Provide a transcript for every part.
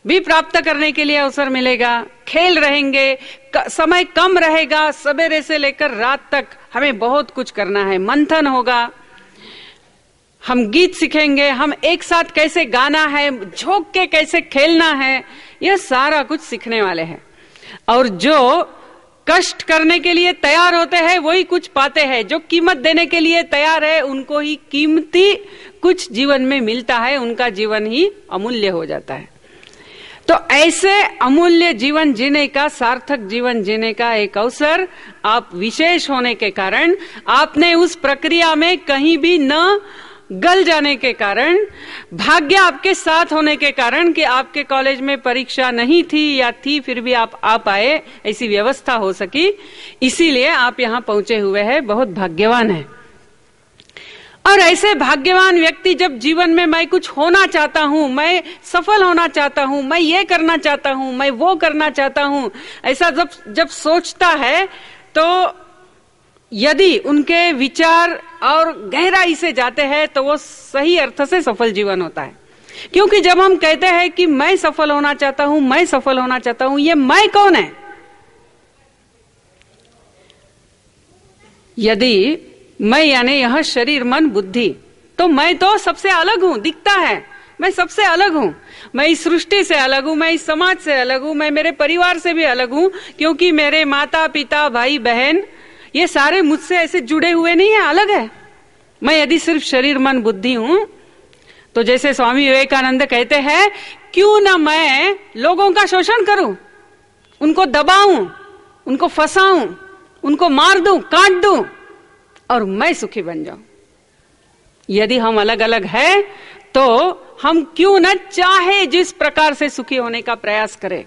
भी प्राप्त करने के लिए अवसर मिलेगा। खेल रहेंगे, समय कम रहेगा, सवेरे से लेकर रात तक हमें बहुत कुछ करना है। मंथन होगा, हम गीत सीखेंगे, हम एक साथ कैसे गाना है, झोंक के कैसे खेलना है, यह सारा कुछ सीखने वाले हैं। और जो कष्ट करने के लिए तैयार होते हैं वही कुछ पाते हैं। जो कीमत देने के लिए तैयार है उनको ही कीमती कुछ जीवन में मिलता है, उनका जीवन ही अमूल्य हो जाता है। तो ऐसे अमूल्य जीवन जीने का, सार्थक जीवन जीने का एक अवसर आप विशेष होने के कारण, आपने उस प्रक्रिया में कहीं भी न गल जाने के कारण, भाग्य आपके साथ होने के कारण कि आपके कॉलेज में परीक्षा नहीं थी या थी फिर भी आप आ पाए, ऐसी व्यवस्था हो सकी, इसीलिए आप यहां पहुंचे हुए हैं, बहुत भाग्यवान है। और ऐसे भाग्यवान व्यक्ति जब जीवन में मैं कुछ होना चाहता हूं, मैं सफल होना चाहता हूं, मैं ये करना चाहता हूं, मैं वो करना चाहता हूं, ऐसा जब सोचता है तो यदि उनके विचार और गहराई से जाते हैं तो वो सही अर्थ से सफल जीवन होता है। क्योंकि जब हम कहते हैं कि मैं सफल होना चाहता हूं, मैं सफल होना चाहता हूं, ये मैं कौन है? यदि मैं यानी यह शरीर मन बुद्धि, तो मैं तो सबसे अलग हूं, दिखता है मैं सबसे अलग हूं, मैं इस सृष्टि से अलग हूं, मैं इस समाज से अलग हूं, मैं मेरे परिवार से भी अलग हूं, क्योंकि मेरे माता पिता भाई बहन ये सारे मुझसे ऐसे जुड़े हुए नहीं है, अलग है। मैं यदि सिर्फ शरीर मन बुद्धि हूं तो जैसे स्वामी विवेकानंद कहते हैं, क्यों ना मैं लोगों का शोषण करूं, उनको दबाऊं, उनको फंसाऊं, उनको मार दूं, काट दूं और मैं सुखी बन जाऊं। यदि हम अलग अलग हैं तो हम क्यों न चाहे जिस प्रकार से सुखी होने का प्रयास करें।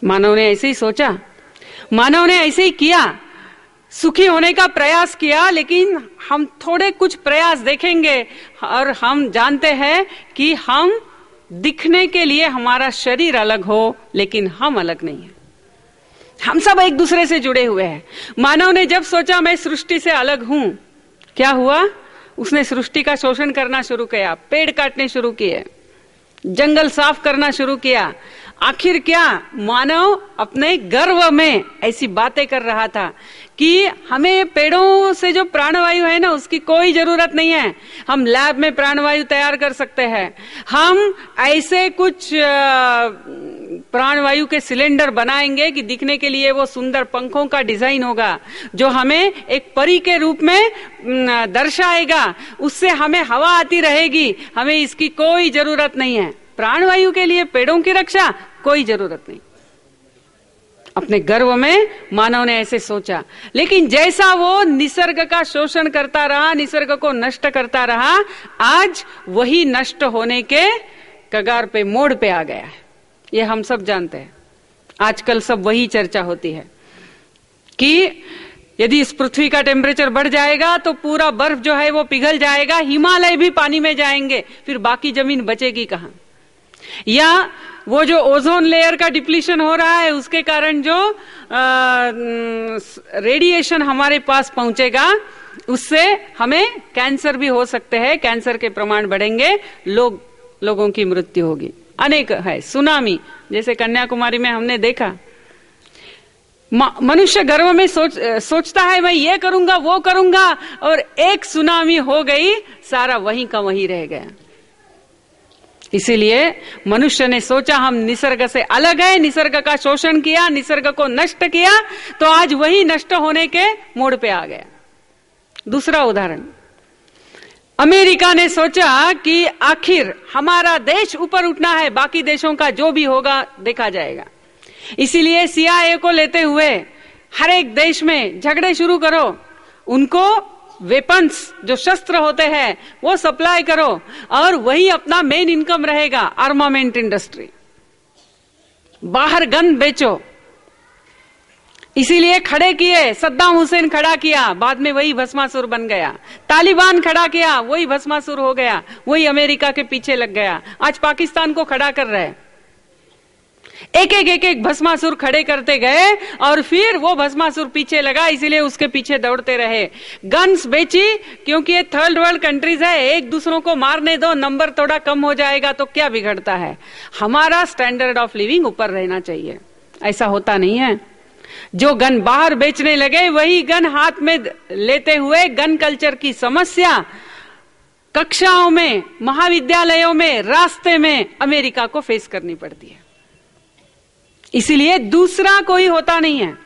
मानव ने ऐसे ही सोचा, मानव ने ऐसे ही किया, सुखी होने का प्रयास किया। लेकिन हम थोड़े कुछ प्रयास देखेंगे और हम जानते हैं कि हम दिखने के लिए हमारा शरीर अलग हो, लेकिन हम अलग नहीं है। हम सब एक दूसरे से जुड़े हुए हैं। मानव ने जब सोचा मैं सृष्टि से अलग हूं, क्या हुआ? उसने सृष्टि का शोषण करना शुरू किया, पेड़ काटने शुरू किए, जंगल साफ करना शुरू किया। आखिर क्या? मानव अपने गर्व में ऐसी बातें कर रहा था कि हमें पेड़ों से जो प्राणवायु है ना, उसकी कोई जरूरत नहीं है, हम लैब में प्राणवायु तैयार कर सकते हैं। हम ऐसे कुछ प्राणवायु के सिलेंडर बनाएंगे कि दिखने के लिए वो सुंदर पंखों का डिजाइन होगा, जो हमें एक परी के रूप में दर्शाएगा, उससे हमें हवा आती रहेगी, हमें इसकी कोई जरूरत नहीं है। प्राणवायु के लिए पेड़ों की रक्षा कोई जरूरत नहीं। अपने गर्व में मानव ने ऐसे सोचा। लेकिन जैसा वो निसर्ग का शोषण करता रहा, निसर्ग को नष्ट करता रहा, आज वही नष्ट होने के कगार पे, मोड़ पे आ गया है। ये हम सब जानते हैं। आजकल सब वही चर्चा होती है कि यदि इस पृथ्वी का टेम्परेचर बढ़ जाएगा तो पूरा बर्फ जो है वो पिघल जाएगा, हिमालय भी पानी में जाएंगे, फिर बाकी जमीन बचेगी कहां? या वो जो ओजोन लेयर का डिप्लीशन हो रहा है, उसके कारण जो रेडिएशन हमारे पास पहुंचेगा, उससे हमें कैंसर भी हो सकते हैं, कैंसर के प्रमाण बढ़ेंगे, लोगों की मृत्यु होगी। अनेक है, सुनामी जैसे कन्याकुमारी में हमने देखा। मनुष्य गर्व में सोचता है मैं ये करूंगा वो करूंगा, और एक सुनामी हो गई, सारा वहीं का वहीं रह गया। इसीलिए मनुष्य ने सोचा हम निसर्ग से अलग है, निसर्ग का शोषण किया, निसर्ग को नष्ट किया, तो आज वही नष्ट होने के मोड़ पे आ गया। दूसरा उदाहरण, अमेरिका ने सोचा कि आखिर हमारा देश ऊपर उठना है, बाकी देशों का जो भी होगा देखा जाएगा। इसीलिए CIA को लेते हुए हर एक देश में झगड़े शुरू करो, उनको वेपन्स जो शस्त्र होते हैं वो सप्लाई करो, और वही अपना मेन इनकम रहेगा, आर्मामेंट इंडस्ट्री। बाहर गन बेचो। इसीलिए खड़े किए, सद्दाम हुसैन खड़ा किया, बाद में वही भस्मासुर बन गया। तालिबान खड़ा किया, वही भस्मासुर हो गया, वही अमेरिका के पीछे लग गया। आज पाकिस्तान को खड़ा कर रहे हैं। एक एक भस्मासुर खड़े करते गए और फिर वो भस्मासुर पीछे लगा, इसीलिए उसके पीछे दौड़ते रहे। गन्स बेची क्योंकि ये थर्ड वर्ल्ड कंट्रीज है, एक दूसरों को मारने दो, नंबर थोड़ा कम हो जाएगा तो क्या बिगड़ता है। हमारा स्टैंडर्ड ऑफ लिविंग ऊपर रहना चाहिए। ऐसा होता नहीं है। जो गन बाहर बेचने लगे वही गन हाथ में लेते हुए गन कल्चर की समस्या कक्षाओं में, महाविद्यालयों में, रास्ते में अमेरिका को फेस करनी पड़ती है। इसीलिए दूसरा कोई होता नहीं है।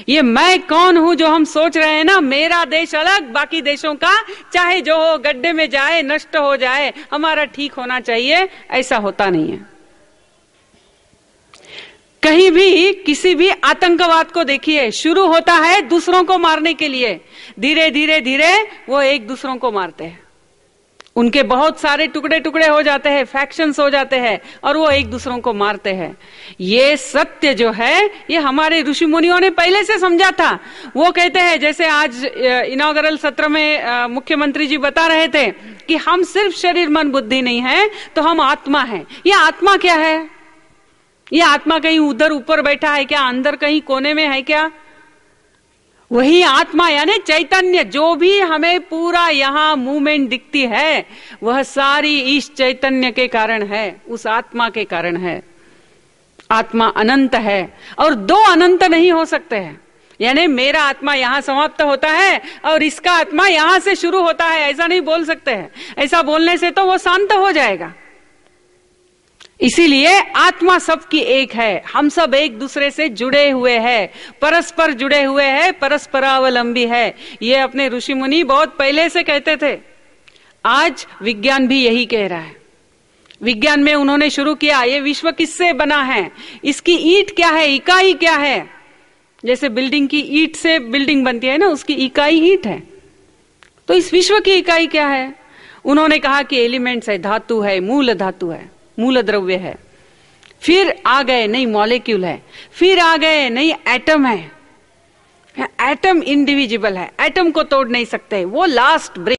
ये मैं कौन हूं जो हम सोच रहे हैं ना, मेरा देश अलग बाकी देशों का, चाहे जो हो गड्ढे में जाए, नष्ट हो जाए, हमारा ठीक होना चाहिए, ऐसा होता नहीं है। कहीं भी किसी भी आतंकवाद को देखिए, शुरू होता है दूसरों को मारने के लिए, धीरे धीरे धीरे वो एक दूसरों को मारते हैं, उनके बहुत सारे टुकड़े टुकड़े हो जाते हैं, फैक्शंस हो जाते हैं और वो एक दूसरों को मारते हैं। ये सत्य जो है ये हमारे ऋषि मुनियों ने पहले से समझा था। वो कहते हैं, जैसे आज इनॉग्रल सत्र में मुख्यमंत्री जी बता रहे थे कि हम सिर्फ शरीर मन बुद्धि नहीं है तो हम आत्मा है। ये आत्मा क्या है? ये आत्मा कहीं उधर ऊपर बैठा है क्या? अंदर कहीं कोने में है क्या? वही आत्मा यानी चैतन्य, जो भी हमें पूरा यहाँ मूवमेंट दिखती है वह सारी इस चैतन्य के कारण है, उस आत्मा के कारण है। आत्मा अनंत है और दो अनंत नहीं हो सकते हैं। यानी मेरा आत्मा यहां समाप्त होता है और इसका आत्मा यहां से शुरू होता है, ऐसा नहीं बोल सकते हैं। ऐसा बोलने से तो वो शांत हो जाएगा। इसीलिए आत्मा सबकी एक है, हम सब एक दूसरे से जुड़े हुए हैं, परस्पर जुड़े हुए हैं, परस्परावलंबी है। ये अपने ऋषि मुनि बहुत पहले से कहते थे। आज विज्ञान भी यही कह रहा है। विज्ञान में उन्होंने शुरू किया, ये विश्व किससे बना है, इसकी ईंट क्या है, इकाई क्या है। जैसे बिल्डिंग की ईंट से बिल्डिंग बनती है ना, उसकी इकाई ईंट है। तो इस विश्व की इकाई क्या है? उन्होंने कहा कि एलिमेंट्स है, धातु है, मूल धातु है, मूल द्रव्य है। फिर आ गए नई मॉलिक्यूल है, फिर आ गए नई एटम है। एटम इंडिविजिबल है, एटम को तोड़ नहीं सकते, वो लास्ट ब्रेक